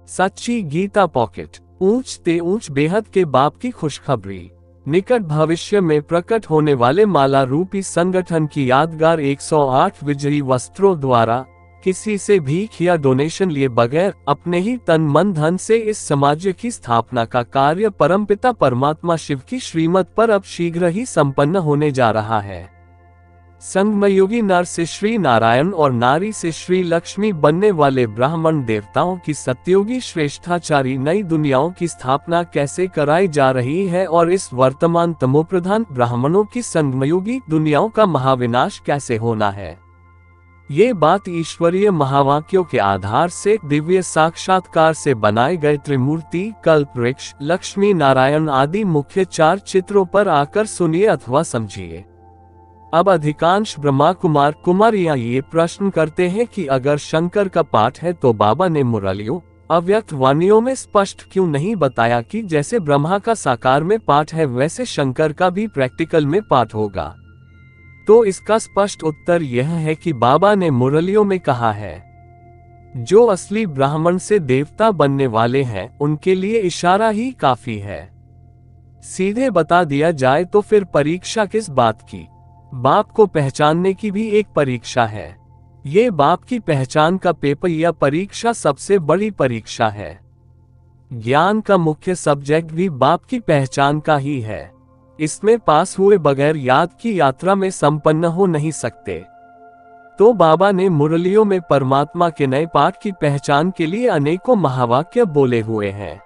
सच्ची गीता पॉकेट। ऊंच ते ऊंच बेहद के बाप की खुशखबरी। निकट भविष्य में प्रकट होने वाले माला रूपी संगठन की यादगार 108 विजयी वस्त्रों द्वारा किसी से भीख या डोनेशन लिए बगैर अपने ही तन मन धन से इस समाज की स्थापना का कार्य परमपिता परमात्मा शिव की श्रीमत पर अब शीघ्र ही संपन्न होने जा रहा है। संगमयोगी नर से श्री नारायण और नारी से श्री लक्ष्मी बनने वाले ब्राह्मण देवताओं की सत्ययोगी श्रेष्ठाचारी नई दुनियाओं की स्थापना कैसे कराई जा रही है और इस वर्तमान तमोप्रधान ब्राह्मणों की संगमयोगी दुनियाओं का महाविनाश कैसे होना है, ये बात ईश्वरीय महावाक्यों के आधार से दिव्य साक्षात्कार से बनाए गए त्रिमूर्ति, कल्पवृक्ष, लक्ष्मी नारायण आदि मुख्य 4 चित्रों पर आकर सुनिए अथवा समझिए। अब अधिकांश ब्रह्मा कुमार कुमारियां ये प्रश्न करते हैं कि अगर शंकर का पाठ है तो बाबा ने मुरलियों अव्यक्त वाणियों में स्पष्ट क्यों नहीं बताया कि जैसे ब्रह्मा का साकार में पाठ है वैसे शंकर का भी प्रैक्टिकल में पाठ होगा। तो इसका स्पष्ट उत्तर यह है कि बाबा ने मुरलियों में कहा है, जो असली ब्राह्मण से देवता बनने वाले हैं उनके लिए इशारा ही काफी है। सीधे बता दिया जाए तो फिर परीक्षा किस बात की? बाप को पहचानने की भी एक परीक्षा है। ये बाप की पहचान का पेपर या परीक्षा सबसे बड़ी परीक्षा है। ज्ञान का मुख्य सब्जेक्ट भी बाप की पहचान का ही है। इसमें पास हुए बगैर याद की यात्रा में संपन्न हो नहीं सकते। तो बाबा ने मुरलियों में परमात्मा के नए पाठ की पहचान के लिए अनेकों महावाक्य बोले हुए हैं।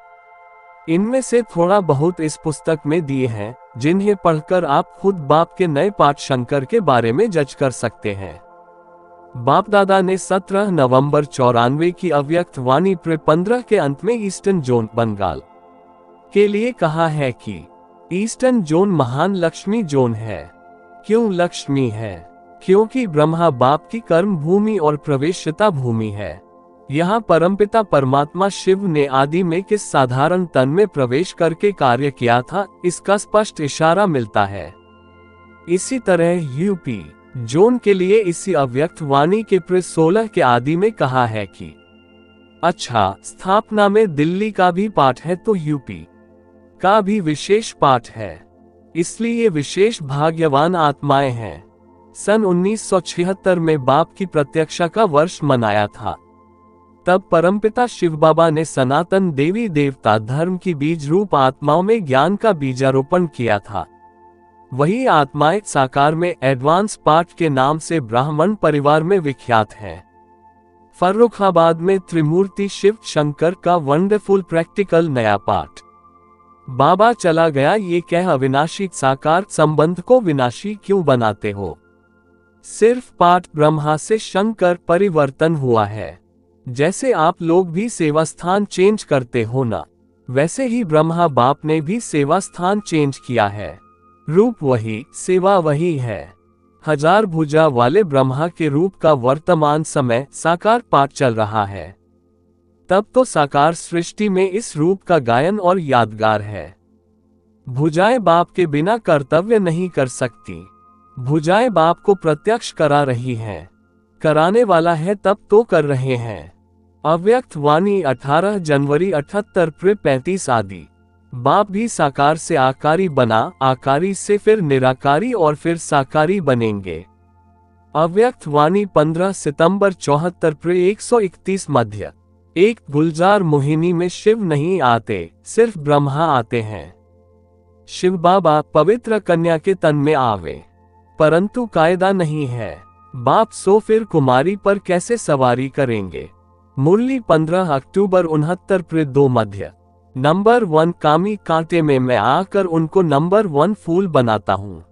इनमें से थोड़ा बहुत इस पुस्तक में दिए हैं, जिन्हें पढ़कर आप खुद बाप के नए पाठ शंकर के बारे में जज कर सकते हैं। बाप दादा ने 17 नवंबर 94 की अव्यक्त वाणी 15 के अंत में ईस्टर्न जोन बंगाल के लिए कहा है कि ईस्टर्न जोन महान लक्ष्मी जोन है। क्यों लक्ष्मी है? क्योंकि ब्रह्मा बाप की कर्म भूमि और प्रवेशता भूमि है। यहाँ परमपिता परमात्मा शिव ने आदि में किस साधारण तन में प्रवेश करके कार्य किया था, इसका स्पष्ट इशारा मिलता है। इसी तरह यूपी जोन के लिए इसी अव्यक्त वाणी के 16 के आदि में कहा है कि अच्छा, स्थापना में दिल्ली का भी पाठ है तो यूपी का भी विशेष पाठ है, इसलिए विशेष भाग्यवान आत्माएं हैं। सन 1976 में बाप की प्रत्यक्षा का वर्ष मनाया था। तब परमपिता शिव बाबा ने सनातन देवी देवता धर्म की बीज रूप आत्माओं में ज्ञान का बीजारोपण किया था। वही आत्माएं साकार में एडवांस पाठ के नाम से ब्राह्मण परिवार में विख्यात हैं। फर्रुखाबाद में त्रिमूर्ति शिव शंकर का वंडरफुल प्रैक्टिकल नया पाठ। बाबा चला गया ये कह अविनाशी साकार संबंध को विनाशी क्यों बनाते हो? सिर्फ पाठ ब्रह्मा से शंकर परिवर्तन हुआ है। जैसे आप लोग भी सेवा स्थान चेंज करते हो ना, वैसे ही ब्रह्मा बाप ने भी सेवा स्थान चेंज किया है। रूप वही, सेवा वही है। 1000 भुजा वाले ब्रह्मा के रूप का वर्तमान समय साकार पाठ चल रहा है। तब तो साकार सृष्टि में इस रूप का गायन और यादगार है। भुजाएं बाप के बिना कर्तव्य नहीं कर सकती। भुजाएं बाप को प्रत्यक्ष करा रही हैं। कराने वाला है तब तो कर रहे हैं। अव्यक्त वाणी 18 जनवरी 78 35 आदि। बाप भी साकार से आकारी बना, आकारी से फिर निराकारी और फिर साकारी बनेंगे। अव्यक्त वाणी 15 सितंबर 74 131 मध्य। एक गुलजार मोहिनी में शिव नहीं आते, सिर्फ ब्रह्मा आते हैं। शिव बाबा पवित्र कन्या के तन में आवे, परंतु कायदा नहीं है। बाप सो फिर कुमारी पर कैसे सवारी करेंगे? मुरली 15 अक्टूबर 69 2 मध्य। नंबर 1 कामी कांटे में मैं आकर उनको नंबर 1 फूल बनाता हूँ।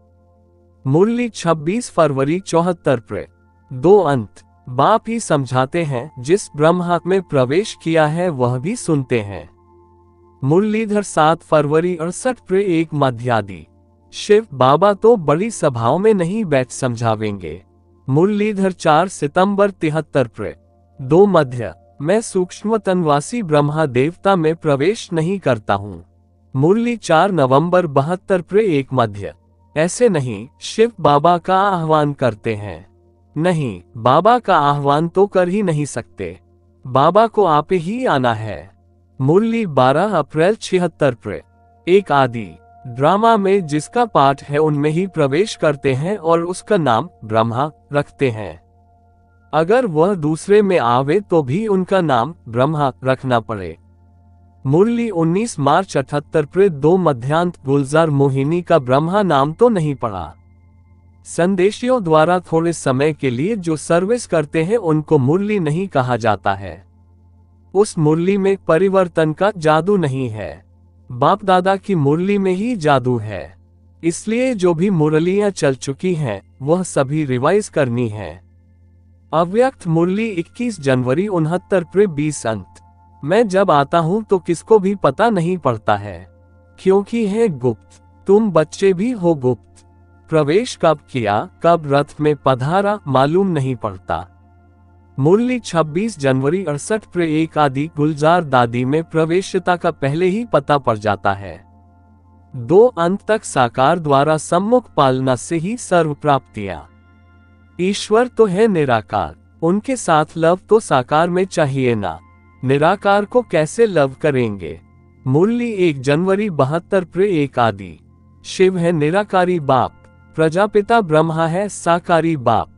मुरली 26 फरवरी 74 2 अंत। बाप ही समझाते हैं, जिस ब्रह्म में प्रवेश किया है वह भी सुनते हैं। मुरलीधर 7 फरवरी 68 1 मध्यादि। शिव बाबा तो बड़ी सभाओं में नहीं बैठ समझावेंगे। मुरलीधर 4 सितंबर 73 2 मध्य। मैं सूक्ष्म तनवासी ब्रह्मा देवता में प्रवेश नहीं करता हूँ। मुरली 4 नवंबर 72 1 मध्य। ऐसे नहीं, शिव बाबा का आह्वान करते हैं। नहीं, बाबा का आह्वान तो कर ही नहीं सकते। बाबा को आप ही आना है। मुरली 12 अप्रैल 76 प्रे। एक आदि ड्रामा में जिसका पाठ है उनमें ही प्रवेश करते हैं और उसका नाम ब्रह्मा रखते हैं। अगर वह दूसरे में आवे तो भी उनका नाम ब्रह्मा रखना पड़े। मुरली 19 मार्च 78 प्रे 2 मध्यांत गुलजार मोहिनी का ब्रह्मा नाम तो नहीं पड़ा। संदेशियों द्वारा थोड़े समय के लिए जो सर्विस करते हैं उनको मुरली नहीं कहा जाता है। उस मुरली में परिवर्तन का जादू नहीं है, बाप दादा की मुरली में ही जादू है। इसलिए जो भी मुरलियां चल चुकी हैं वह सभी रिवाइज करनी है। अव्यक्त मुरली 21 जनवरी 69 प्रे 20 अंत। मैं जब आता हूं तो किसको भी पता नहीं पड़ता है, क्योंकि है गुप्त। तुम बच्चे भी हो गुप्त। प्रवेश कब किया, कब रथ में पधारा, मालूम नहीं पड़ता। मुरली 26 जनवरी 68 प्रे 1 आदि गुलजार दादी में प्रवेशता का पहले ही पता पड़ जाता है। 2 अंत तक साकार द्वारा सम्मुख पालना से ही सर्व प्राप्तियां। ईश्वर तो है निराकार, उनके साथ लव तो साकार में चाहिए ना। निराकार को कैसे लव करेंगे। मुरली 1 जनवरी 72 प्रे 1 आदि। शिव है निराकारी बाप, प्रजापिता ब्रह्मा है साकारी बाप।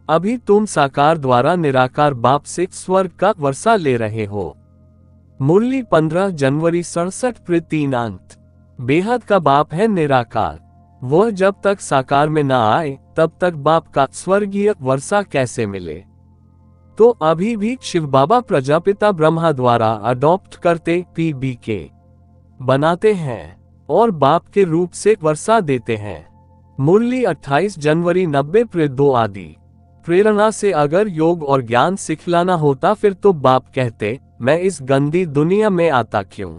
अभी तुम साकार द्वारा निराकार बाप से स्वर्ग का वर्षा ले रहे हो। मुरली 15 जनवरी 67 प्रे 3 अंत। बेहद का बाप है निराकार, वह जब तक साकार में ना आए तब तक बाप का स्वर्गीय वर्षा कैसे मिले। तो अभी भी शिव बाबा प्रजापिता ब्रह्मा द्वारा अडॉप्ट करते पीबीके बनाते हैं और बाप के रूप से वर्षा देते हैं। मुरली 28 जनवरी 90 प्रे 2 आदि। प्रेरणा से अगर योग और ज्ञान सिखलाना होता फिर तो बाप कहते मैं इस गंदी दुनिया में आता क्यों।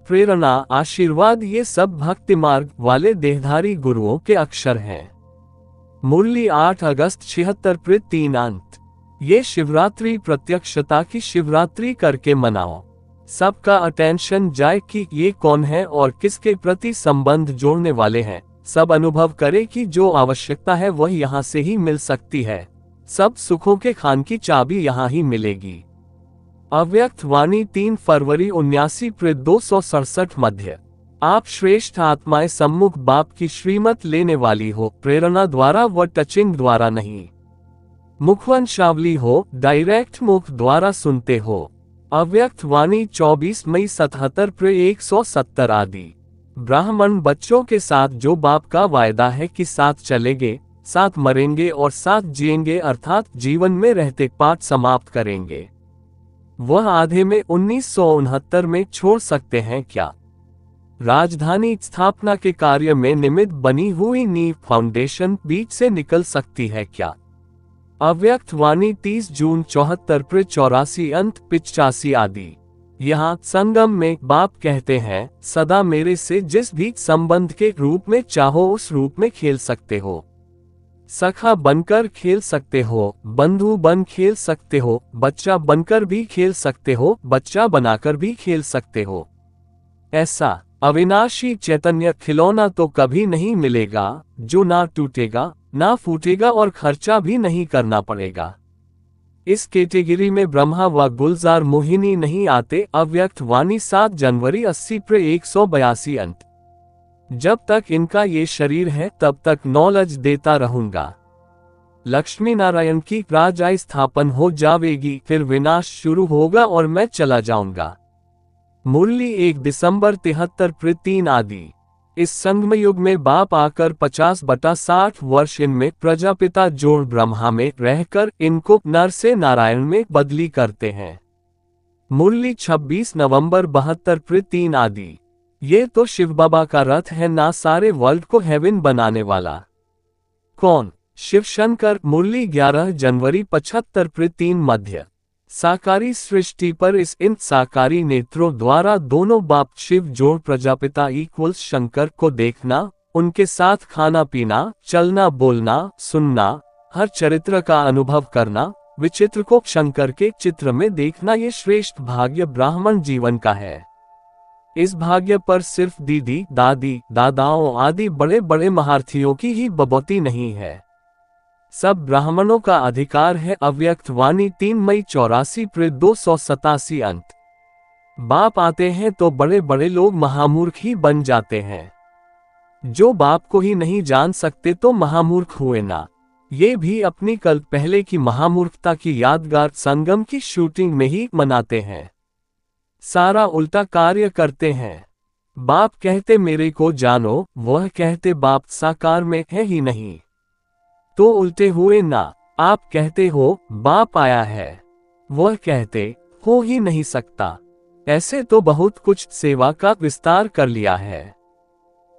प्रेरणा आशीर्वाद ये सब भक्ति मार्ग वाले देहधारी गुरुओं के अक्षर हैं। मुरली 8 अगस्त 76 प्रे 3 अंत। ये शिवरात्रि प्रत्यक्षता की शिवरात्रि करके मनाओ। सबका अटेंशन जाए कि ये कौन है और किसके प्रति संबंध जोड़ने वाले हैं। सब अनुभव करे कि जो आवश्यकता है वह यहाँ से ही मिल सकती है। सब सुखों के खान की चाबी यहाँ ही मिलेगी। अव्यक्त वाणी 3 फरवरी 79 प्रे 267 मध्य। आप श्रेष्ठ आत्माएं सम्मुख बाप की श्रीमत लेने वाली हो, प्रेरणा द्वारा व टचिंग द्वारा नहीं। मुखवंशावली हो, डायरेक्ट मुख द्वारा सुनते हो। अव्यक्त वाणी 24 मई 77 प्रे 170 आदि। ब्राह्मण बच्चों के साथ जो बाप का वायदा है कि साथ चलेंगे, साथ मरेंगे और साथ जिएंगे, अर्थात जीवन में रहते पाठ समाप्त करेंगे, वह आधे में 1969 में छोड़ सकते हैं क्या। राजधानी स्थापना के कार्य में निमित्त बनी हुई नींव फाउंडेशन बीच से निकल सकती है क्या। अव्यक्त वाणी 30 जून 74 प्रे 84 अंत 85 आदि। यहाँ संगम में बाप कहते हैं सदा मेरे से जिस भी संबंध के रूप में चाहो उस रूप में खेल सकते हो। सखा बनकर खेल सकते हो, बंधु बन खेल सकते हो, बच्चा बनकर भी खेल सकते हो, बच्चा बनाकर भी खेल सकते हो। ऐसा अविनाशी चैतन्य खिलौना तो कभी नहीं मिलेगा जो ना टूटेगा ना फूटेगा और खर्चा भी नहीं करना पड़ेगा। इस कैटेगरी में ब्रह्मा व गुलजार मोहिनी नहीं आते। अव्यक्त वाणी 7 जनवरी 80 प्रे 182 अंत। जब तक इनका ये शरीर है तब तक नॉलेज देता रहूंगा। लक्ष्मी नारायण की राजाई स्थापन हो जाएगी, फिर विनाश शुरू होगा और मैं चला जाऊंगा। मुरली 1 दिसंबर 73 प्रे 3 आदि। इस संगम युग में बाप आकर 50/60 वर्ष इनमें प्रजापिता जोड़ ब्रह्मा में रहकर इनको नर से नारायण में बदली करते हैं। मुरली 26 नवंबर 72 प्रे 3 आदि। ये तो शिव बाबा का रथ है ना सारे वर्ल्ड को हेवन बनाने वाला। कौन? शिव शंकर। मुरली 11 जनवरी 75 प्रे 3 मध्य। साकारी सृष्टि पर इस इन साकारी नेत्रों द्वारा दोनों बाप शिव जोड़ प्रजापिता इक्वल्स शंकर को देखना, उनके साथ खाना पीना, चलना बोलना सुनना, हर चरित्र का अनुभव करना, विचित्र को शंकर के चित्र में देखना, ये श्रेष्ठ भाग्य ब्राह्मण जीवन का है। इस भाग्य पर सिर्फ दीदी दादी दादाओं आदि बड़े बड़े महारथियों की ही बबौती नहीं है, सब ब्राह्मणों का अधिकार है। अव्यक्त वाणी 3 मई 84 प्रे 287 अंत। बाप आते हैं तो बड़े बड़े लोग महामूर्ख ही बन जाते हैं। जो बाप को ही नहीं जान सकते तो महामूर्ख हुए ना। ये भी अपनी कल पहले की महामूर्खता की यादगार संगम की शूटिंग में ही मनाते हैं। सारा उल्टा कार्य करते हैं। बाप कहते मेरे को जानो, वह कहते बाप साकार में है ही नहीं। तो उल्टे हुए ना। आप कहते हो बाप आया है, वह कहते हो ही नहीं सकता। ऐसे तो बहुत कुछ सेवा का विस्तार कर लिया है,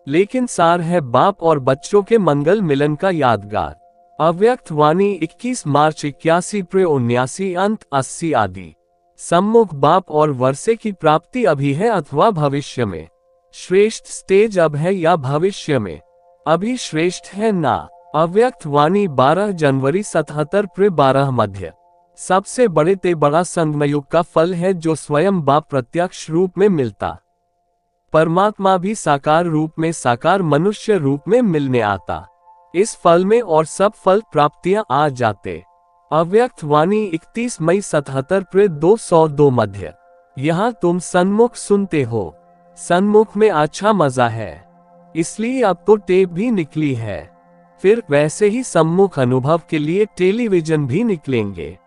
लेकिन सार है बाप और बच्चों के मंगल मिलन का यादगार। अव्यक्त वाणी 21 मार्च 81 प्रे 79 अंत 80 आदि। सम्मुख बाप और वर्षे की प्राप्ति अभी है अथवा भविष्य में। श्रेष्ठ स्टेज अब है या भविष्य में, अभी श्रेष्ठ है ना। अव्यक्त वाणी 12 जनवरी 77 प्रे 12 मध्य। सबसे बड़े ते बड़ा संगमयुग का फल है जो स्वयं बाप प्रत्यक्ष रूप में मिलता। परमात्मा भी साकार रूप में साकार मनुष्य रूप में मिलने आता। इस फल में और सब फल प्राप्तियां आ जाते। अव्यक्त वाणी 31 मई 77 प्रे 202 मध्य। यहाँ तुम सन्मुख सुनते हो। सन्मुख में अच्छा मजा है, इसलिए अब तो टेप भी निकली है। फिर वैसे ही सम्मुख अनुभव के लिए टेलीविजन भी निकलेंगे।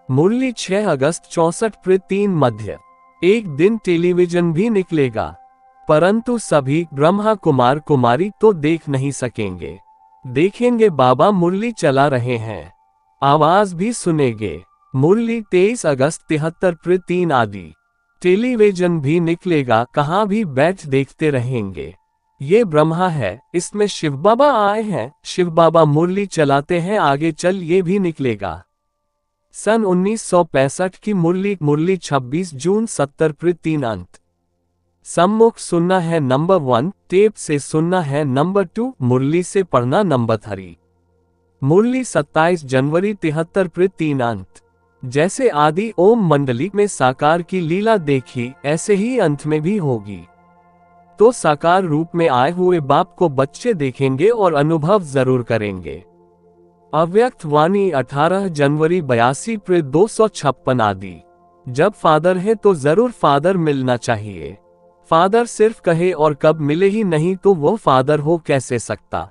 मुरली 6 अगस्त 64 प्रे 3 मध्य। एक दिन टेलीविजन भी निकलेगा, परंतु सभी ब्रह्मा कुमार कुमारी तो देख नहीं सकेंगे। देखेंगे बाबा मुरली चला रहे हैं, आवाज भी सुनेंगे। मुरली 23 अगस्त 73 प्रे 3 आदि। टेलीविजन भी निकलेगा, कहाँ भी बैठ देखते रहेंगे। ये ब्रह्मा है, इसमें शिव बाबा आए हैं, शिव बाबा मुरली चलाते हैं, आगे चल ये भी निकलेगा। सन 1965 की मुरली 26 जून 70 प्रे 3 अंत। सम्मुख सुनना है नंबर 1, टेप से सुनना है नंबर 2, मुरली से पढ़ना नंबर 3। मुरली 27 जनवरी 73 प्रे 3 अंत। जैसे आदि ओम मंडली में साकार की लीला देखी, ऐसे ही अंत में भी होगी। तो साकार रूप में आए हुए बाप को बच्चे देखेंगे और अनुभव जरूर करेंगे। अव्यक्त वाणी 18 जनवरी 82 प्रे 256 आदि। जब फादर है तो जरूर फादर मिलना चाहिए। फादर सिर्फ कहे और कब मिले ही नहीं तो वो फादर हो कैसे सकता।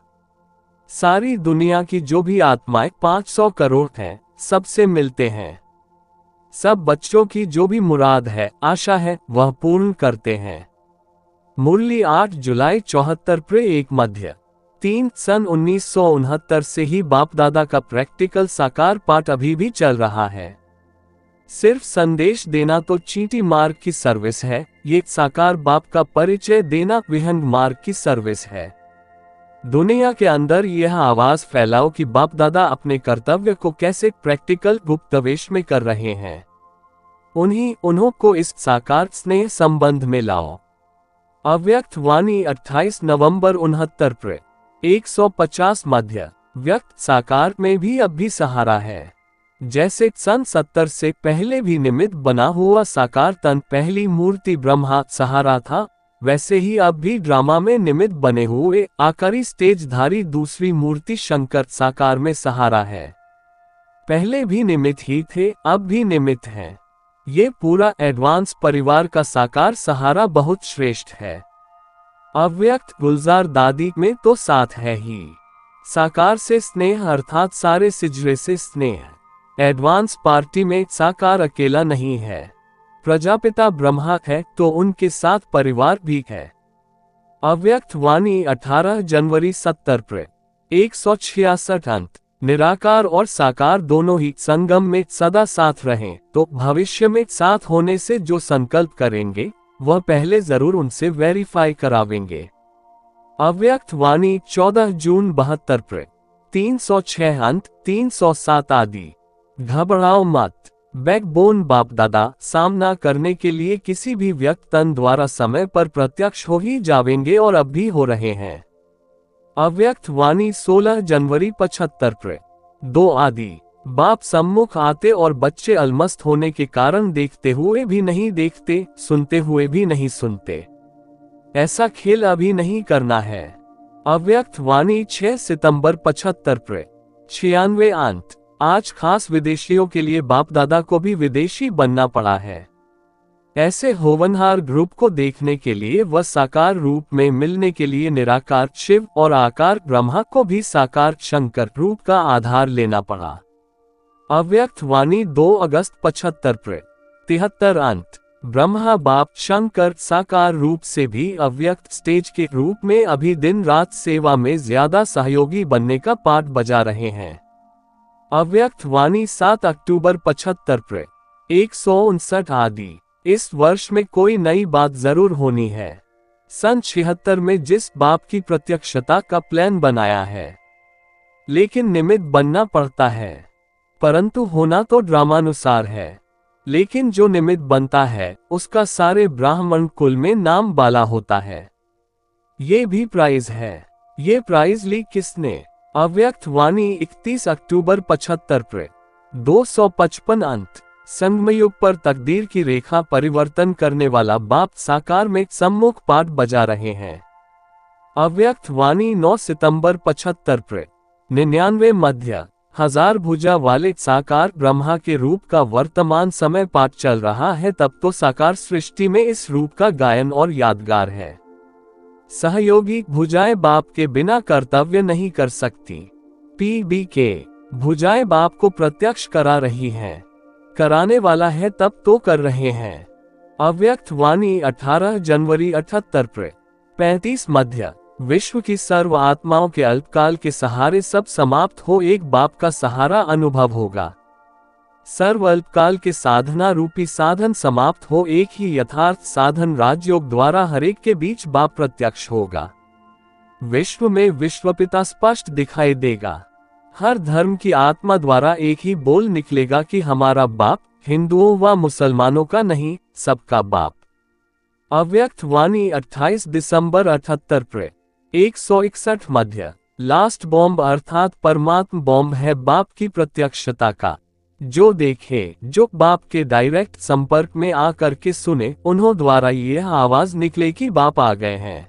सारी दुनिया की जो भी आत्माएं 500 करोड़ हैं, सबसे मिलते हैं। सब बच्चों की जो भी मुराद है, आशा है, वह पूर्ण करते हैं। मुरली 8 जुलाई 74 प्रे 1 मध्य। 3 सन 1969 से ही बाप दादा का प्रैक्टिकल साकार पाठ अभी भी चल रहा है। सिर्फ संदेश देना तो चींटी मार्ग की सर्विस है, ये साकार बाप का परिचय देना विहंग मार्ग की सर्विस है। दुनिया के अंदर यह आवाज फैलाओ कि बाप दादा अपने कर्तव्य को कैसे प्रैक्टिकल गुप्तवेश में कर रहे हैं। उन्हों को इस साकार स्नेह संबंध में लाओ। अव्यक्त वाणी 28 नवंबर 69 प्रे 150 मध्य। व्यक्त साकार में भी अब भी सहारा है। जैसे सन 70 से पहले भी निमित्त बना हुआ साकार तन पहली मूर्ति ब्रह्मा सहारा था, वैसे ही अब भी ड्रामा में निमित्त बने हुए आकारी स्टेजधारी दूसरी मूर्ति शंकर साकार में सहारा है। पहले भी निमित्त ही थे, अब भी निमित्त हैं। ये पूरा एडवांस परिवार का साकार सहारा बहुत श्रेष्ठ है। अव्यक्त गुलजार दादी में तो साथ है ही। साकार से स्नेह अर्थात सारे सिजरे से स्नेह। एडवांस पार्टी में साकार अकेला नहीं है। प्रजापिता ब्रह्मा है तो उनके साथ परिवार भी है। अव्यक्त वाणी 18 जनवरी 70 प्रे 166 अंत। निराकार और साकार दोनों ही संगम में सदा साथ रहें, तो भविष्य में साथ होने से जो संकल्प करेंगे वह पहले जरूर उनसे वेरीफाई करावेंगे। अव्यक्त वाणी 14 जून 72 प्रे 306 अंत 307 आदि। घबराओ मत, बैकबोन बाप दादा सामना करने के लिए किसी भी व्यक्त तन द्वारा समय पर प्रत्यक्ष हो ही जावेंगे और अब भी हो रहे हैं। अव्यक्त वाणी 16 जनवरी 75 प्रे 2 आदि। बाप सम्मुख आते और बच्चे अलमस्त होने के कारण देखते हुए भी नहीं देखते, सुनते हुए भी नहीं सुनते। ऐसा खेल अभी नहीं करना है। अव्यक्त वाणी 6 सितंबर 75 प्रे 96 अंत। आज खास विदेशियों के लिए बाप दादा को भी विदेशी बनना पड़ा है। ऐसे होवनहार ग्रुप को देखने के लिए व साकार रूप में मिलने के लिए निराकार शिव और आकार ब्रह्मा को भी साकार शंकर रूप का आधार लेना पड़ा। अव्यक्त वाणी 2 अगस्त 75 73 अंत। ब्रह्मा बाप शंकर साकार रूप से भी अव्यक्त स्टेज के रूप में अभी दिन रात सेवा में ज्यादा सहयोगी बनने का पाठ बजा रहे हैं। अव्यक्त वाणी 7 अक्टूबर 75 159 आदि। इस वर्ष में कोई नई बात जरूर होनी है। सन 76 में जिस बाप की प्रत्यक्षता का प्लान बनाया है, लेकिन निमित्त बनना पड़ता है, परंतु होना तो ड्रामानुसार है। लेकिन जो निमित्त बनता है उसका सारे ब्राह्मण कुल में नाम बाला होता है। ये भी प्राइज है। ये प्राइज ली किसने? अव्यक्त वाणी 31 अक्टूबर 75 255 अंत। संगमयुग पर तकदीर की रेखा परिवर्तन करने वाला बाप साकार में सम्मुख पाठ बजा रहे हैं। अव्यक्त वाणी 9 सितंबर 75 99 मध्य। 1000 भुजा वाले साकार ब्रह्मा के रूप का वर्तमान समय पाठ चल रहा है, तब तो साकार सृष्टि में इस रूप का गायन और यादगार है। सहयोगी भुजाएं बाप के बिना कर्तव्य नहीं कर सकती। PBK भुजाएं बाप को प्रत्यक्ष करा रही हैं। कराने वाला है तब तो कर रहे हैं। अव्यक्त वाणी 18 जनवरी 78 35 मध्य। विश्व की सर्व आत्माओं के अल्पकाल के सहारे सब समाप्त हो, एक बाप का सहारा अनुभव होगा। सर्व अल्पकाल के साधना रूपी साधन समाप्त हो, एक ही यथार्थ साधन राजयोग द्वारा हरेक के बीच बाप प्रत्यक्ष होगा। विश्व में विश्वपिता स्पष्ट दिखाई देगा। हर धर्म की आत्मा द्वारा एक ही बोल निकलेगा कि हमारा बाप हिंदुओं व मुसलमानों का नहीं, सबका बाप। अव्यक्त वाणी 28 दिसंबर 78 161 मध्य। लास्ट बॉम्ब अर्थात परमात्म बॉम्ब है बाप की प्रत्यक्षता का। जो देखे, जो बाप के डायरेक्ट संपर्क में आकर के सुने, उन्हों द्वारा यह आवाज निकले कि बाप आ गए हैं।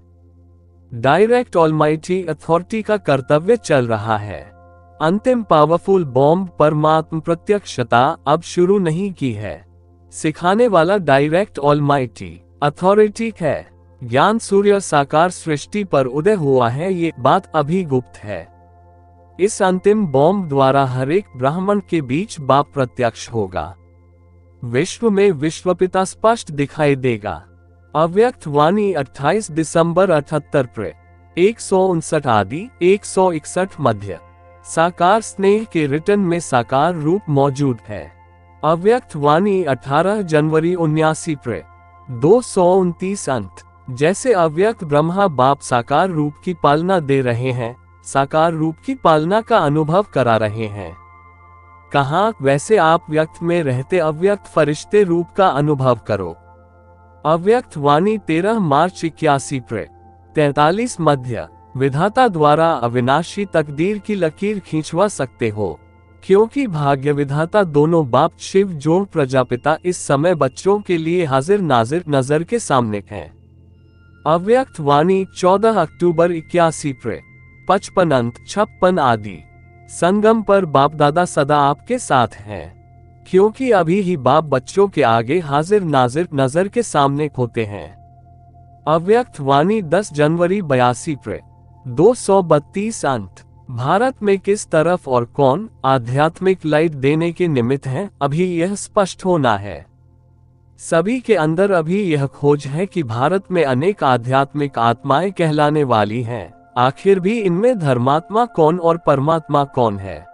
डायरेक्ट ऑलमाइटी अथॉरिटी का कर्तव्य चल रहा है। अंतिम पावरफुल बॉम्ब परमात्म प्रत्यक्षता अब शुरू नहीं की है। सिखाने वाला डायरेक्ट ऑलमाइटी अथॉरिटी है। ज्ञान सूर्य साकार सृष्टि पर उदय हुआ है, ये बात अभी गुप्त है। इस अंतिम बॉम्ब द्वारा हर एक ब्राह्मण के बीच बाप प्रत्यक्ष होगा। विश्व में विश्वपिता स्पष्ट दिखाई देगा। अव्यक्त वाणी 28 दिसंबर 78 159 आदि 161 मध्य। साकार स्नेह के रिटर्न में साकार रूप मौजूद है। अव्यक्त वाणी 18 जनवरी 79 229 अंत। जैसे अव्यक्त ब्रह्मा बाप साकार रूप की पालना दे रहे हैं, साकार रूप की पालना का अनुभव करा रहे हैं। कहाँ? वैसे आप व्यक्त में रहते अव्यक्त फरिश्ते रूप का अनुभव करो। अव्यक्त वाणी 13 मार्च 81 43 मध्य। विधाता द्वारा अविनाशी तकदीर की लकीर खींचवा सकते हो, क्योंकि भाग्य विधाता दोनों बाप शिव जोड़ प्रजापिता इस समय बच्चों के लिए हाजिर नाजिर नजर के सामने हैं। अव्यक्त वाणी 14 अक्टूबर 81 55 अंत 56 आदि। संगम पर बाप दादा सदा आपके साथ हैं, क्योंकि अभी ही बाप बच्चों के आगे हाजिर नाजिर नजर के सामने होते हैं। अव्यक्त वाणी 10 जनवरी 82 232 अंत। भारत में किस तरफ और कौन आध्यात्मिक लाइट देने के निमित्त है, अभी यह स्पष्ट होना है। सभी के अंदर अभी यह खोज है कि भारत में अनेक आध्यात्मिक आत्माएं कहलाने वाली हैं, आखिर भी इनमें धर्मात्मा कौन और परमात्मा कौन है?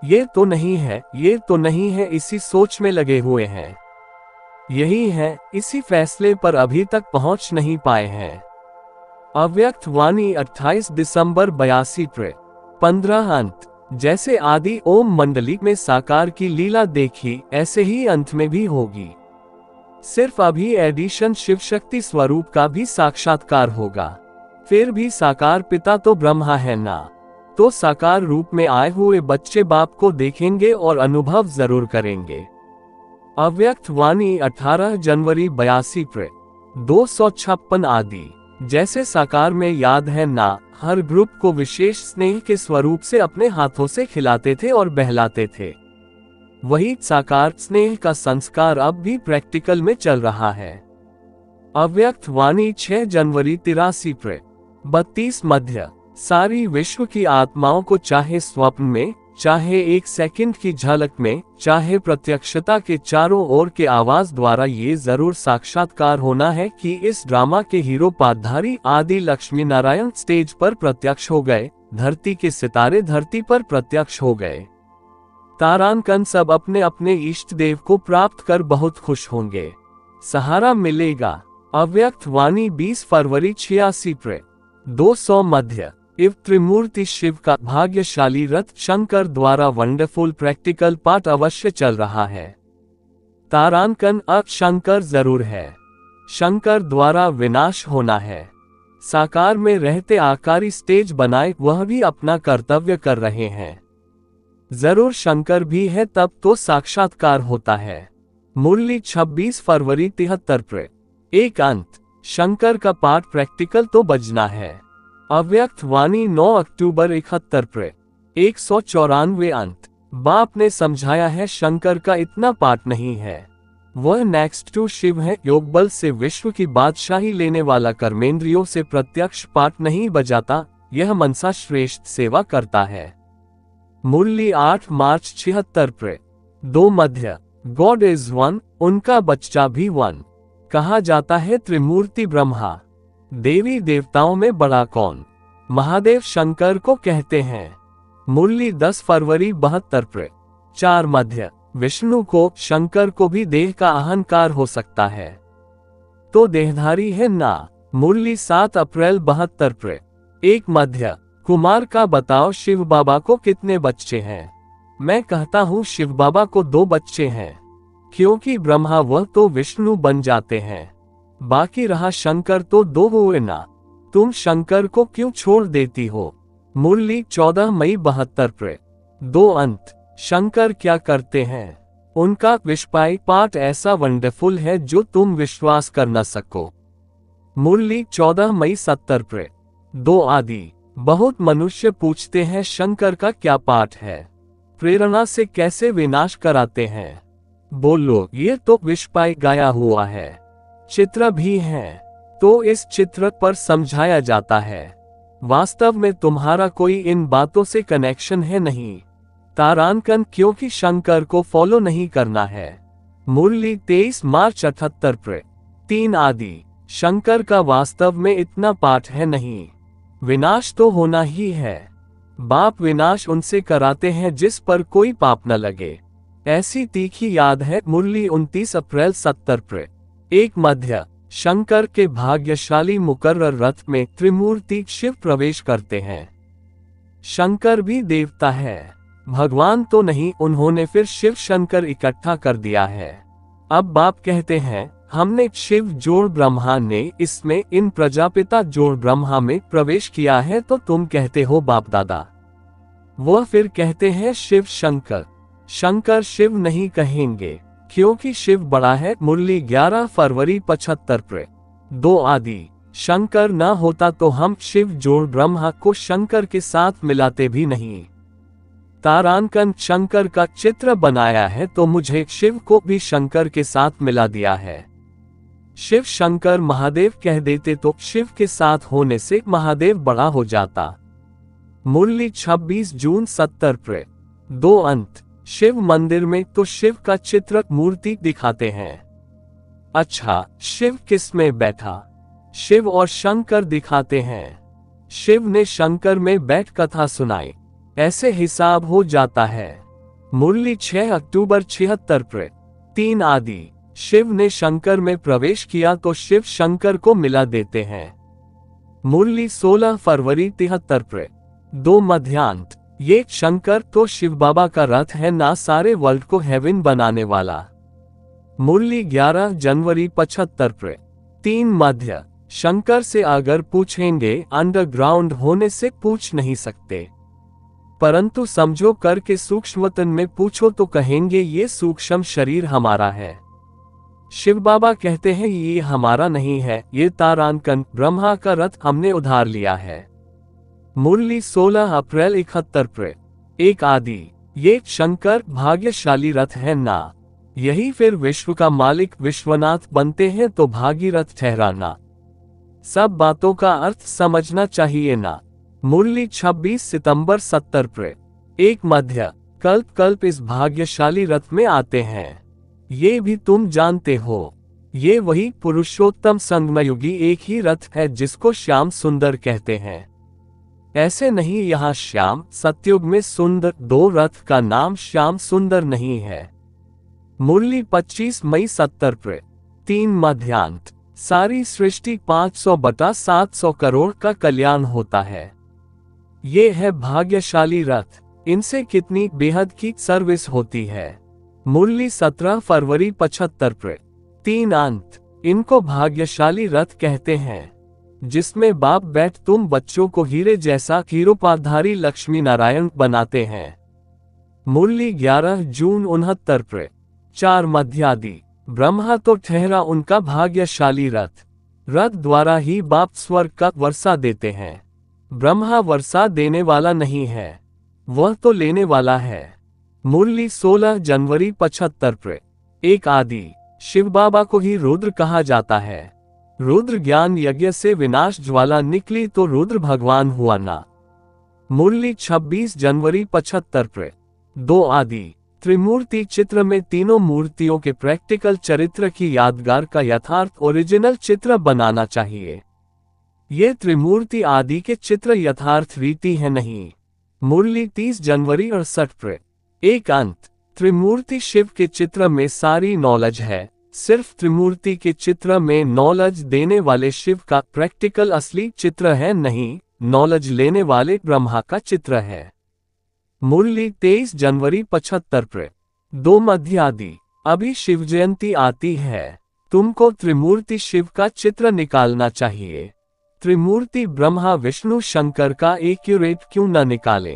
ये तो नहीं है, ये तो नहीं है, इसी सोच में लगे हुए हैं। यही है, इसी फैसले पर अभी तक पहुंच नहीं पाए हैं। अव्यक्त वाणी 28 दिसंबर 82 15 अंत। जैसे आदि ओम मंडली में साकार की लीला देखी, ऐसे ही अंत में भी होगी। सिर्फ अभी एडिशन शिव शक्ति स्वरूप का भी साक्षात्कार होगा। फिर भी साकार पिता तो ब्रह्मा है ना, तो साकार रूप में आए हुए बच्चे बाप को देखेंगे और अनुभव जरूर करेंगे। अव्यक्त वाणी 18 जनवरी 82 256 आदि। जैसे साकार में याद है ना, हर ग्रुप को विशेष स्नेह के स्वरूप से अपने हाथों से खिलाते थे और बहलाते थे। वही साकार स्नेह का संस्कार अब भी प्रैक्टिकल में चल रहा है। अव्यक्त वाणी 6 जनवरी 83 प्रे 32 मध्य। सारी विश्व की आत्माओं को चाहे स्वप्न में, चाहे एक सेकंड की झलक में, चाहे प्रत्यक्षता के चारों ओर के आवाज द्वारा ये जरूर साक्षात्कार होना है कि इस ड्रामा के हीरो पादधारी आदि लक्ष्मी नारायण स्टेज पर प्रत्यक्ष हो गए, धरती के सितारे धरती पर प्रत्यक्ष हो गए। तारांकन सब अपने अपने इष्ट देव को प्राप्त कर बहुत खुश होंगे, सहारा मिलेगा। अव्यक्त वाणी 20 फरवरी 86 प्रे 200 मध्य। इव त्रिमूर्ति शिव का भाग्यशाली रथ शंकर द्वारा वंडरफुल प्रैक्टिकल पार्ट अवश्य चल रहा है। तारांकन अब शंकर जरूर है, शंकर द्वारा विनाश होना है। साकार में रहते आकारी स्टेज बनाए वह भी अपना कर्तव्य कर रहे हैं, जरूर शंकर भी है तब तो साक्षात्कार होता है। मुरली 26 फरवरी 73 प्रे 1 अंत। शंकर का पाठ प्रैक्टिकल तो बजना है। अव्यक्त वाणी 9 अक्टूबर 71 प्रे 194 अंत। बाप ने समझाया है शंकर का इतना पाठ नहीं है, वह नेक्स्ट टू शिव है। योग बल से विश्व की बादशाही लेने वाला कर्मेंद्रियों से प्रत्यक्ष पाठ नहीं बजाता, यह मनसा श्रेष्ठ सेवा करता है। मुरली 8 मार्च 76 प्रे 2 मध्य। गॉड इज वन, उनका बच्चा भी वन। कहा जाता है त्रिमूर्ति ब्रह्मा, देवी देवताओं में बड़ा कौन? महादेव शंकर को कहते हैं। मुरली 10 फरवरी 72 प्रे 4 मध्य। विष्णु को, शंकर को भी देह का अहंकार हो सकता है, तो देहधारी है ना। मुरली 7 अप्रैल 72 प्रे 1 मध्य। कुमार का बताओ शिव बाबा को कितने बच्चे हैं? मैं कहता हूँ शिव बाबा को 2 बच्चे हैं, क्योंकि ब्रह्मा वह तो विष्णु बन जाते हैं, बाकी रहा शंकर तो 2 हुए ना। तुम शंकर को क्यों छोड़ देती हो? मुरली 14 मई 72 प्रे 2 अंत। शंकर क्या करते हैं? उनका विश्वाई पाठ ऐसा वंडरफुल है जो तुम विश्वास कर न सको। मुरली 14 मई 70 प्रे 2 आदि। बहुत मनुष्य पूछते हैं शंकर का क्या पाठ है, प्रेरणा से कैसे विनाश कराते हैं? बोलो, ये तो विश्वाई गाया हुआ है, चित्र भी है, तो इस चित्र पर समझाया जाता है। वास्तव में तुम्हारा कोई इन बातों से कनेक्शन है नहीं। तारांकन क्योंकि शंकर को फॉलो नहीं करना है। मुरली 23 मार्च 78 प्रे 3 आदि। शंकर का वास्तव में इतना पाठ है नहीं, विनाश तो होना ही है। बाप विनाश उनसे कराते हैं जिस पर कोई पाप न लगे, ऐसी तीखी याद है। मुरली 29 अप्रैल 70 प्रे 1 मध्य। शंकर के भाग्यशाली मुकर्रर रथ में त्रिमूर्ति शिव प्रवेश करते हैं। शंकर भी देवता है, भगवान तो नहीं, उन्होंने फिर शिव शंकर इकट्ठा कर दिया है। अब बाप कहते हैं हमने शिव जोड़ ब्रह्मा ने इसमें इन प्रजापिता जोड़ ब्रह्मा में प्रवेश किया है, तो तुम कहते हो बाप दादा। वह फिर कहते हैं शिव शंकर। शंकर शिव नहीं कहेंगे क्योंकि शिव बड़ा है। मुरली 11 फरवरी 75 प्रे 2 आदि। शंकर न होता तो हम शिव जोड़ ब्रह्मा को शंकर के साथ मिलाते भी नहीं। तारांकन शंकर का चित्र बनाया है तो मुझे शिव को भी शंकर के साथ मिला दिया है। शिव शंकर महादेव कह देते तो शिव के साथ होने से महादेव बड़ा हो जाता। मुरली 26 जून 70 प्रे 2 अंत। शिव मंदिर में तो शिव का चित्र मूर्ति दिखाते हैं। अच्छा, शिव किस में बैठा? शिव और शंकर दिखाते हैं। शिव ने शंकर में बैठ कथा सुनाई, ऐसे हिसाब हो जाता है। मुरली 6 अक्टूबर 76 प्रे 3 आदि। शिव ने शंकर में प्रवेश किया तो शिव शंकर को मिला देते हैं। मुरली 16 फरवरी 73 प्रे 2 मध्यांत। ये शंकर तो शिव बाबा का रथ है ना, सारे वर्ल्ड को हेवन बनाने वाला। मुरली 11 जनवरी 75 प्रे 3 मध्य। शंकर से अगर पूछेंगे अंडरग्राउंड होने से पूछ नहीं सकते, परंतु समझो करके सूक्ष्मतन में पूछो तो कहेंगे ये सूक्ष्म शरीर हमारा है। शिव बाबा कहते हैं ये हमारा नहीं है, ये तारांकन ब्रह्मा का रथ हमने उधार लिया है। मुरली 16 अप्रैल 71 प्रे 1 आदि। ये शंकर भाग्यशाली रथ है ना। यही फिर विश्व का मालिक विश्वनाथ बनते हैं तो भागीरथ ठहराना। सब बातों का अर्थ समझना चाहिए ना। मुरली 26 सितंबर 70 प्र। एक मध्य कल्प कल्प इस भाग्यशाली रथ में आते हैं। ये भी तुम जानते हो। ये वही पुरुषोत्तम संगमयुगी एक ही रथ है जिसको श्याम सुंदर कहते हैं। ऐसे नहीं, यहाँ श्याम सतयुग में सुंदर, दो रथ का नाम श्याम सुंदर नहीं है। मुरली 25 मई 70 प्र। 3 मध्यांत सारी सृष्टि 500/700 करोड़ का कल्याण होता है। ये है भाग्यशाली रथ। इनसे कितनी बेहद की सर्विस होती है। मुरली 17 फरवरी 75 प्र। 3 अंत इनको भाग्यशाली रथ कहते हैं, जिसमें बाप बैठ तुम बच्चों को हीरे जैसा हीरोपाधारी लक्ष्मी नारायण बनाते हैं। मुरली 11 जून 69 प्र। 4 मध्यादि ब्रह्मा तो ठहरा उनका भाग्यशाली रथ। रथ द्वारा ही बाप स्वर्ग का वर्षा देते हैं। ब्रह्मा वर्षा देने वाला नहीं है, वह तो लेने वाला है। मुरली 16 जनवरी 75 प्र। 1 आदि शिव बाबा को ही रुद्र कहा जाता है। रुद्र ज्ञान यज्ञ से विनाश ज्वाला निकली तो रुद्र भगवान हुआ ना। मुरली 26 जनवरी 75 प्र। 2 आदि त्रिमूर्ति चित्र में तीनों मूर्तियों के प्रैक्टिकल चरित्र की यादगार का यथार्थ ओरिजिनल चित्र बनाना चाहिए। ये त्रिमूर्ति आदि के चित्र यथार्थ रीति है नहीं। मुरली 30 जनवरी 68 प्र। 1 अंत त्रिमूर्ति शिव के चित्र में सारी नॉलेज है, सिर्फ त्रिमूर्ति के चित्र में नॉलेज देने वाले शिव का प्रैक्टिकल असली चित्र है नहीं, नॉलेज लेने वाले ब्रह्मा का चित्र है। मुरली 23 जनवरी 75 प्र। 2 मध्यादि अभी शिव जयंती आती है, तुमको त्रिमूर्ति शिव का चित्र निकालना चाहिए। त्रिमूर्ति ब्रह्मा विष्णु शंकर का एक्यूरेट क्यों न निकाले,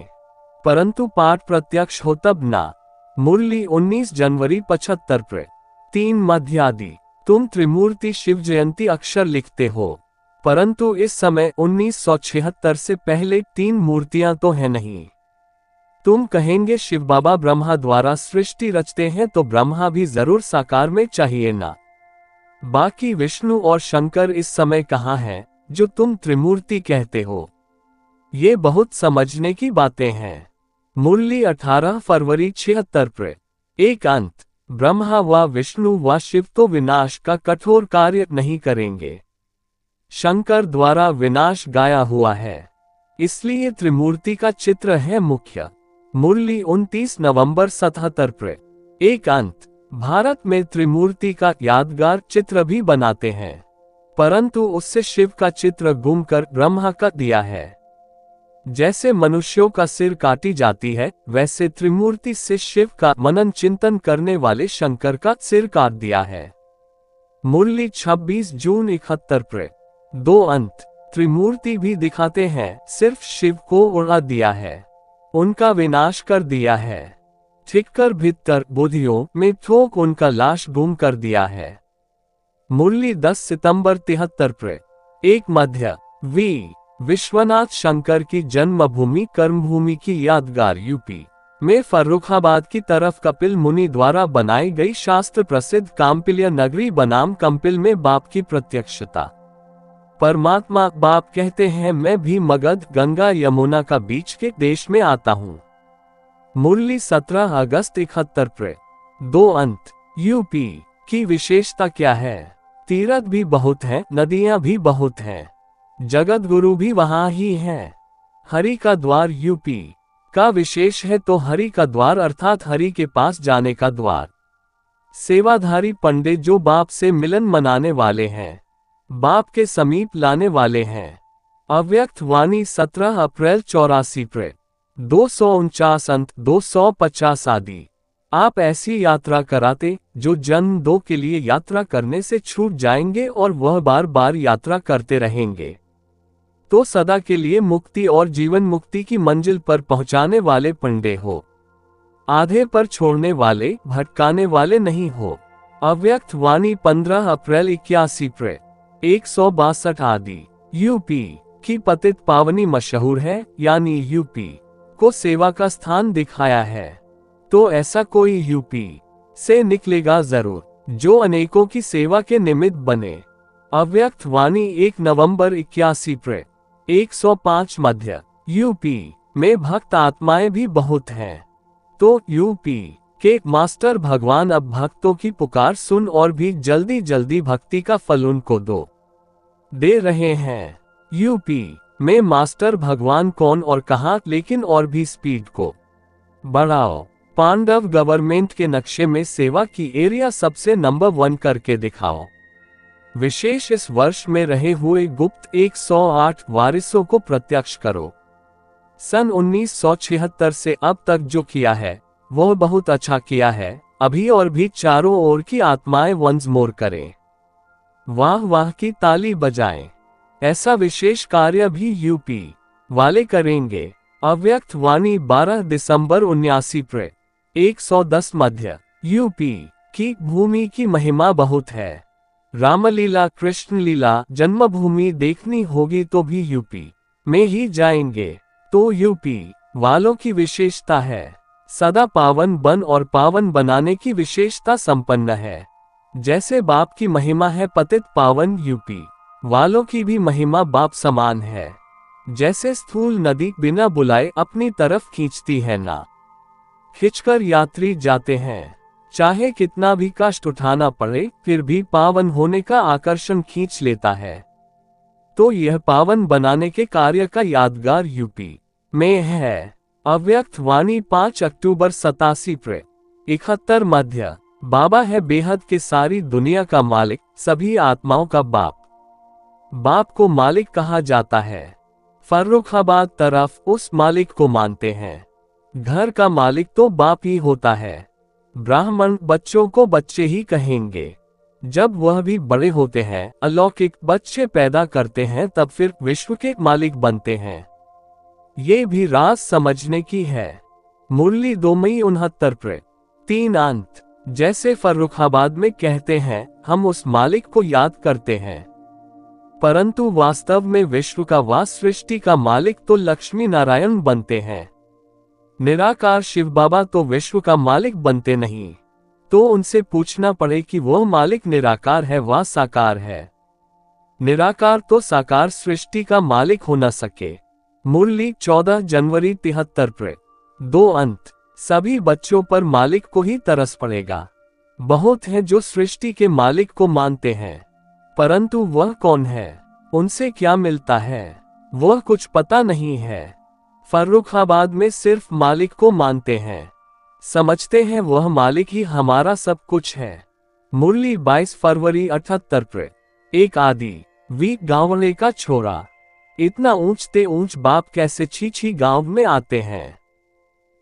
परंतु पाठ प्रत्यक्ष हो तब ना। मुरली 19 जनवरी 75 प्र। 3 मध्यादि तुम त्रिमूर्ति शिव जयंती अक्षर लिखते हो, परंतु इस समय 1976 से पहले 3 मूर्तियां तो है नहीं। तुम कहेंगे शिव बाबा ब्रह्मा द्वारा सृष्टि रचते हैं तो ब्रह्मा भी जरूर साकार में चाहिए ना। बाकी विष्णु और शंकर इस समय कहाँ हैं जो तुम त्रिमूर्ति कहते हो। ये बहुत समझने की बातें हैं। मुरली 18 फरवरी 76 प्र। 1 अंत ब्रह्मा व विष्णु व शिव तो विनाश का कठोर कार्य नहीं करेंगे। शंकर द्वारा विनाश गाया हुआ है, इसलिए त्रिमूर्ति का चित्र है मुख्य। मुरली 29 नवंबर 77 प्र। 1 अंत भारत में त्रिमूर्ति का यादगार चित्र भी बनाते हैं, परंतु उससे शिव का चित्र गुम कर ब्रह्मा का दिया है। जैसे मनुष्यों का सिर काटी जाती है, वैसे त्रिमूर्ति से शिव का मनन चिंतन करने वाले शंकर का सिर काट दिया है। मुरली 26 जून 71 प्र। 2 अंत त्रिमूर्ति भी दिखाते हैं, सिर्फ शिव को उड़ा दिया है, उनका विनाश कर दिया है। ठिककर भीतर बुद्धियों में ठोक उनका लाश गुम कर दिया है। मुरली 10 सितंबर 73 प्र। 1 मध्य वी विश्वनाथ शंकर की जन्मभूमि कर्मभूमि की यादगार यूपी में फर्रुखाबाद की तरफ कपिल मुनि द्वारा बनाई गई शास्त्र प्रसिद्ध काम्पिल्य नगरी बनाम कंपिल में बाप की प्रत्यक्षता। परमात्मा बाप कहते हैं, मैं भी मगध गंगा यमुना का बीच के देश में आता हूँ। मुरली 17 अगस्त 71 प्र। 2 अंत यूपी की विशेषता क्या है। तीर्थ भी बहुत हैं, नदियां भी बहुत हैं, जगत गुरु भी वहां ही है। हरि का द्वार यूपी का विशेष है तो हरि का द्वार अर्थात हरि के पास जाने का द्वार। सेवाधारी पंडित जो बाप से मिलन मनाने वाले हैं, बाप के समीप लाने वाले हैं। अव्यक्त वाणी 17 अप्रैल 84 प्र। 249 अंत 250 आदि आप ऐसी यात्रा कराते जो जन्म 2 के लिए यात्रा करने से छूट जाएंगे और वह बार बार यात्रा करते रहेंगे, तो सदा के लिए मुक्ति और जीवन मुक्ति की मंजिल पर पहुंचाने वाले पंडे हो। आधे पर छोड़ने वाले, भटकाने वाले नहीं हो। अव्यक्त वाणी 15 अप्रैल 81 प्र। 162 आदि यूपी की पतित पावनी मशहूर है, यानी यूपी को सेवा का स्थान दिखाया है। तो ऐसा कोई यूपी से निकलेगा जरूर, जो अनेकों की सेवा के निमित्त बने। अव्यक्त वाणी 1 नवंबर 81 प्रे 105 मध्य। यूपी में भक्त आत्माएं भी बहुत हैं। तो यूपी के मास्टर भगवान अब भक्तों की पुकार सुन और भी जल्दी जल्दी भक्ति का फल उनको दे रहे हैं। यूपी में मास्टर भगवान कौन और कहां, लेकिन और भी स्पीड को बढ़ाओ। पांडव गवर्नमेंट के नक्शे में सेवा की एरिया सबसे नंबर 1 करके दिखाओ। विशेष इस वर्ष में रहे हुए गुप्त 108 वारिसों को प्रत्यक्ष करो। सन 1976 से अब तक जो किया है वो बहुत अच्छा किया है। अभी और भी चारों ओर की आत्माएं वंस मोर करें, वाह वाह की ताली बजाएं। ऐसा विशेष कार्य भी यूपी वाले करेंगे। अव्यक्त वाणी 12 दिसंबर 79 प्रे 110 मध्य। यूपी की भूमि की महिमा बहुत है। रामलीला कृष्ण लीला जन्मभूमि देखनी होगी तो भी यूपी में ही जाएंगे। तो यूपी वालों की विशेषता है सदा पावन बन और पावन बनाने की विशेषता संपन्न है। जैसे बाप की महिमा है पतित पावन, यूपी वालों की भी महिमा बाप समान है। जैसे स्थूल नदी बिना बुलाए अपनी तरफ खींचती है ना खिंचकर यात्री जाते हैं, चाहे कितना भी कष्ट उठाना पड़े फिर भी पावन होने का आकर्षण खींच लेता है। तो यह पावन बनाने के कार्य का यादगार यूपी में है। अव्यक्त वाणी 5 अक्टूबर 87 प्रे 71 मध्य। बाबा है बेहद के सारी दुनिया का मालिक, सभी आत्माओं का बाप। बाप को मालिक कहा जाता है। फर्रुखाबाद तरफ उस मालिक को मानते हैं। घर का मालिक तो बाप ही होता है। ब्राह्मण बच्चों को बच्चे ही कहेंगे। जब वह भी बड़े होते हैं, अलौकिक बच्चे पैदा करते हैं, तब फिर विश्व के मालिक बनते हैं। ये भी राज समझने की है। मुरली 2 मई 69 प्रे 3 अंत। जैसे फर्रुखाबाद में कहते हैं हम उस मालिक को याद करते हैं, परंतु वास्तव में विश्व का व सृष्टि का मालिक तो लक्ष्मी नारायण बनते हैं। निराकार शिव बाबा तो विश्व का मालिक बनते नहीं। तो उनसे पूछना पड़े कि वह मालिक निराकार है व साकार है। निराकार तो साकार सृष्टि का मालिक हो न सके। मुरली 14 जनवरी 73 प्रे 2 अंत। सभी बच्चों पर मालिक को ही तरस पड़ेगा। बहुत हैं जो सृष्टि के मालिक को मानते हैं, परंतु वह कौन है, उनसे क्या मिलता है, वह कुछ पता नहीं है। फर्रुखाबाद में सिर्फ मालिक को मानते हैं, समझते हैं वह मालिक ही हमारा सब कुछ है। मुरली 22 फरवरी 78 प्रे 1 आदि। वी गांवले का छोरा, इतना ऊंचते ऊंच बाप कैसे छी गांव में आते हैं।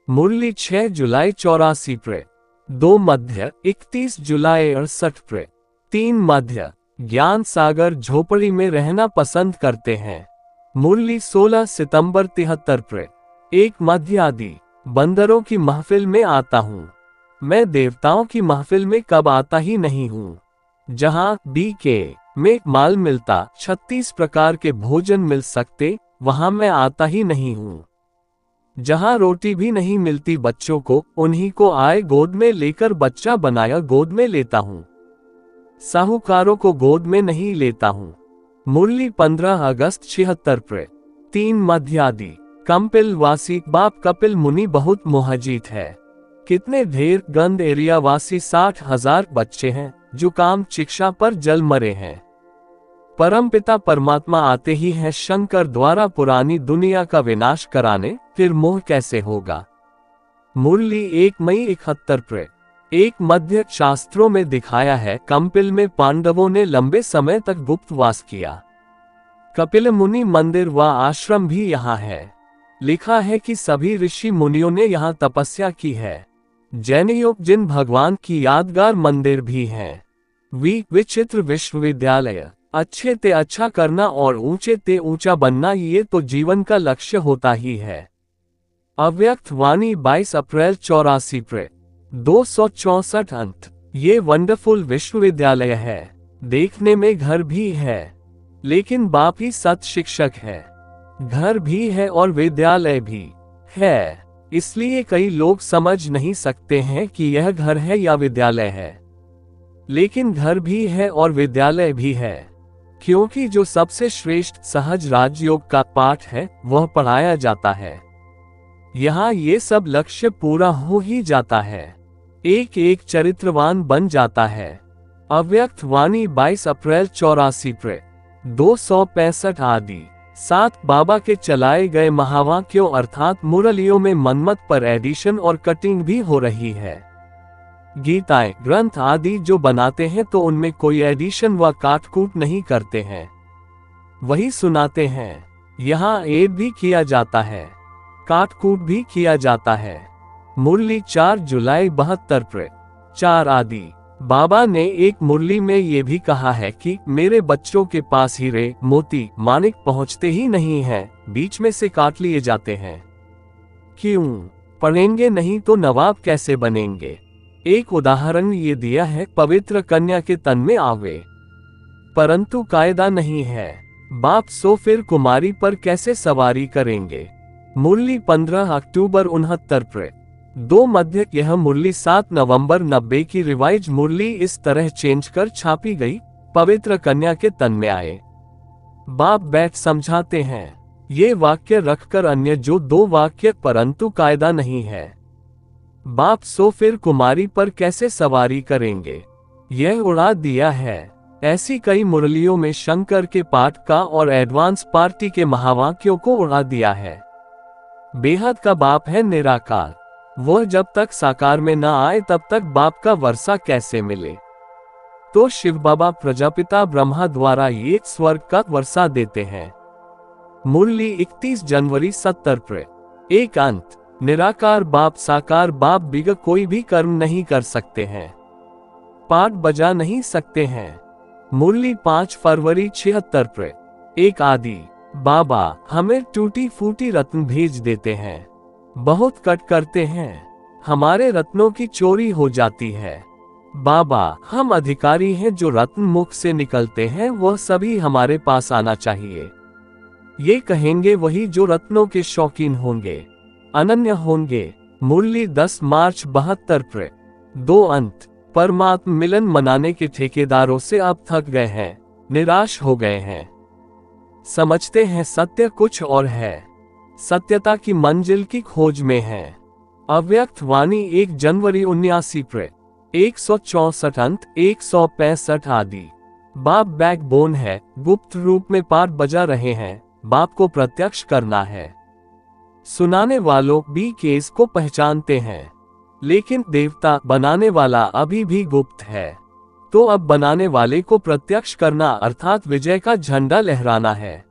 मुरली 6 जुलाई 84 प्रे 2 मध्य। 31 जुलाई 68 प्रे 3 मध्य। ज्ञान सागर झोपड़ी में रहना पसंद करते हैं। मुरली 16 सितंबर 73 प्रे 1 मध्य आदि। बंदरों की महफिल में आता हूँ, मैं देवताओं की महफिल में कब आता ही नहीं हूँ। जहाँ BK में माल मिलता, 36 प्रकार के भोजन मिल सकते, वहां मैं आता ही नहीं हूँ। जहाँ रोटी भी नहीं मिलती बच्चों को, उन्हीं को आए गोद में लेकर बच्चा बनाया गोद में लेता हूँ। साहूकारों को गोद में नहीं लेता हूँ। मुरली 15 अगस्त 76 प्रे 3 मध्य आदि। कंपिल वासी बाप कपिल मुनि बहुत मोहजीत है। कितने ढेर गंद एरिया वासी 60,000 बच्चे हैं जो काम शिक्षा पर जल मरे हैं। परमपिता परमात्मा आते ही हैं शंकर द्वारा पुरानी दुनिया का विनाश कराने, फिर मोह कैसे होगा। मुरली 1 मई 71 प्रे 1 मध्य। शास्त्रों में दिखाया है कंपिल में पांडवों ने लंबे समय तक गुप्त वास किया। कपिल मुनि मंदिर व आश्रम भी यहाँ है। लिखा है कि सभी ऋषि मुनियों ने यहाँ तपस्या की है। जैनयोग जिन भगवान की यादगार मंदिर भी हैं। विचित्र विश्वविद्यालय। अच्छे ते अच्छा करना और ऊंचे ते ऊंचा बनना, ये तो जीवन का लक्ष्य होता ही है। अव्यक्त वाणी 22 अप्रैल 84 प्रे 264 अंत। ये वंडरफुल विश्वविद्यालय है। देखने में घर भी है, लेकिन बाप ही सत शिक्षक है। घर भी है और विद्यालय भी है। इसलिए कई लोग समझ नहीं सकते हैं कि यह घर है या विद्यालय है। लेकिन घर भी है और विद्यालय भी है, क्योंकि जो सबसे श्रेष्ठ सहज राजयोग का पाठ है वह पढ़ाया जाता है। यहाँ ये सब लक्ष्य पूरा हो ही जाता है, एक एक चरित्रवान बन जाता है। अव्यक्त वाणी 22 अप्रैल 84 प्रे 265 आदि। 7 बाबा के चलाए गए महावाक्यों अर्थात मुरलियों में मनमत पर एडिशन और कटिंग भी हो रही है। गीताएं ग्रंथ आदि जो बनाते हैं तो उनमें कोई एडिशन व काटकूट नहीं करते हैं, वही सुनाते हैं। यहाँ एड भी किया जाता है, काटकूट भी किया जाता है। मुरली 4 जुलाई 72 प्रे 4 आदि। बाबा ने एक मुरली में ये भी कहा है कि मेरे बच्चों के पास हीरे मोती माणिक पहुंचते ही नहीं हैं, बीच में से काट लिए जाते हैं। क्यों? पढ़ेंगे नहीं तो नवाब कैसे बनेंगे? एक उदाहरण ये दिया है, पवित्र कन्या के तन में आवे, परंतु कायदा नहीं है। बाप सो फिर कुमारी पर कैसे सवारी करेंगे? मुरली 15 अक्टूबर 69 प्रे 2 मध्य। यह मुरली 7 नवंबर 90 की रिवाइज मुरली इस तरह चेंज कर छापी गई, पवित्र कन्या के तन में आए। बाप बैठ समझाते हैं, ये वाक्य रखकर अन्य जो 2 वाक्य परंतु कायदा नहीं है। बाप सो फिर कुमारी पर कैसे सवारी करेंगे, यह उड़ा दिया है। ऐसी कई मुरलियों में शंकर के पाठ का और एडवांस पार्टी के महावाक्यों को उड़ा दिया है। बेहद का बाप है निराकार, वह जब तक साकार में न आए तब तक बाप का वर्षा कैसे मिले? तो शिव बाबा प्रजापिता ब्रह्मा द्वारा ये स्वर्ग का वर्षा देते हैं। मुरली 31 जनवरी 70 प्रे 1 अंत। निराकार बाप साकार बाप बिग कोई भी कर्म नहीं कर सकते हैं, पाठ बजा नहीं सकते हैं। मुरली 5 फरवरी 76 प्रे 1 आदि। बाबा हमें टूटी फूटी रत्न भेज देते हैं, बहुत कट करते हैं, हमारे रत्नों की चोरी हो जाती है। बाबा हम अधिकारी हैं, जो रत्न मुख से निकलते हैं वह सभी हमारे पास आना चाहिए। ये कहेंगे वही जो रत्नों के शौकीन होंगे, अनन्य होंगे। मुरली 10 मार्च 72 प्रे 2 अंत। परमात्म मिलन मनाने के ठेकेदारों से अब थक गए हैं, निराश हो गए हैं। समझते हैं सत्य कुछ और है, सत्यता की मंजिल की खोज में है। अव्यक्त वाणी 1 जनवरी 79 प्रे 164 अंत 165 आदि। बाप बैकबोन है, गुप्त रूप में पाठ बजा रहे हैं, बाप को प्रत्यक्ष करना है। सुनाने वालों भी केस को पहचानते हैं, लेकिन देवता बनाने वाला अभी भी गुप्त है। तो अब बनाने वाले को प्रत्यक्ष करना अर्थात विजय का झंडा लहराना है।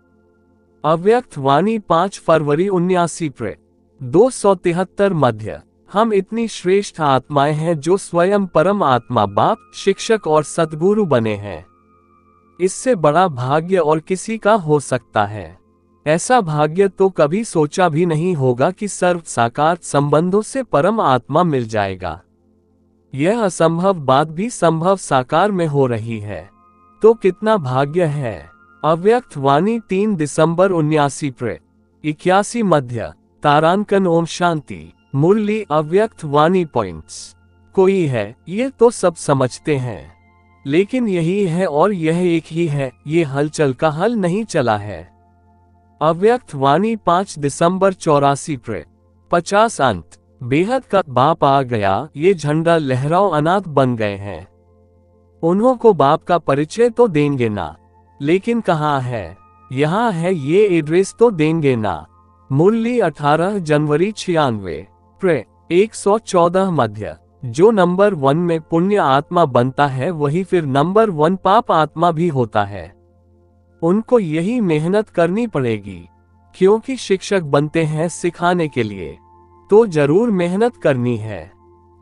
अव्यक्त वाणी 5 फरवरी 79 प्रे 273 मध्य। हम इतनी श्रेष्ठ आत्माएं हैं जो स्वयं परम आत्मा बाप, शिक्षक और सद्गुरु बने हैं। इससे बड़ा भाग्य और किसी का हो सकता है? ऐसा भाग्य तो कभी सोचा भी नहीं होगा कि सर्व साकार संबंधों से परम आत्मा मिल जाएगा। यह असंभव बात भी संभव साकार में हो रही है, तो कितना भाग्य है। अव्यक्त वाणी 3 दिसंबर 79 प्रे 81 मध्य। तारांकन ओम शांति। मुरली अव्यक्त वाणी पॉइंट्स। कोई है, ये तो सब समझते हैं, लेकिन यही है और यह एक ही है, ये हलचल का हल नहीं चला है। अव्यक्त वाणी 5 दिसंबर 84 प्रे 50 अंत। बेहद का बाप आ गया, ये झंडा लहराओ, अनाथ बन गए हैं। उन्हों को बाप का परिचय तो देंगे ना, लेकिन कहाँ है? यहाँ है, ये एड्रेस तो देंगे ना। मुरली 18 जनवरी 96 प्रे 114 मध्य। जो नंबर 1 में पुण्य आत्मा बनता है वही फिर नंबर 1 पाप आत्मा भी होता है। उनको यही मेहनत करनी पड़ेगी, क्योंकि शिक्षक बनते हैं सिखाने के लिए, तो जरूर मेहनत करनी है।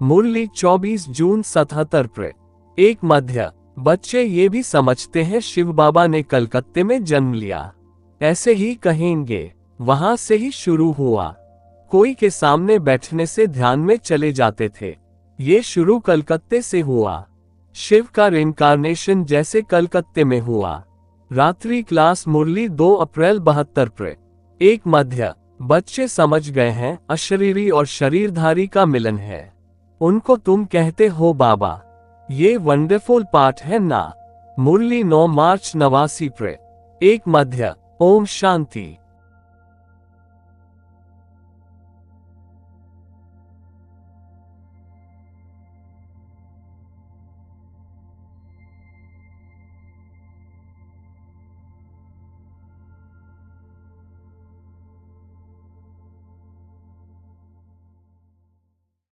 मुरली 24 जून 77 प्रे 1 मध्य। बच्चे ये भी समझते हैं शिव बाबा ने कलकत्ते में जन्म लिया, ऐसे ही कहेंगे, वहां से ही शुरू हुआ। कोई के सामने बैठने से ध्यान में चले जाते थे, ये शुरू कलकत्ते से हुआ। शिव का रिइंकार्नेशन जैसे कलकत्ते में हुआ। रात्रि क्लास मुरली 2 अप्रैल 72 प्रे 1 मध्य। बच्चे समझ गए हैं, अशरीरी और शरीरधारी का मिलन है। उनको तुम कहते हो बाबा। ये वंडरफुल पाठ है ना। मुरली 9 मार्च 89 प्रे। एक मध्य। ओम शांति।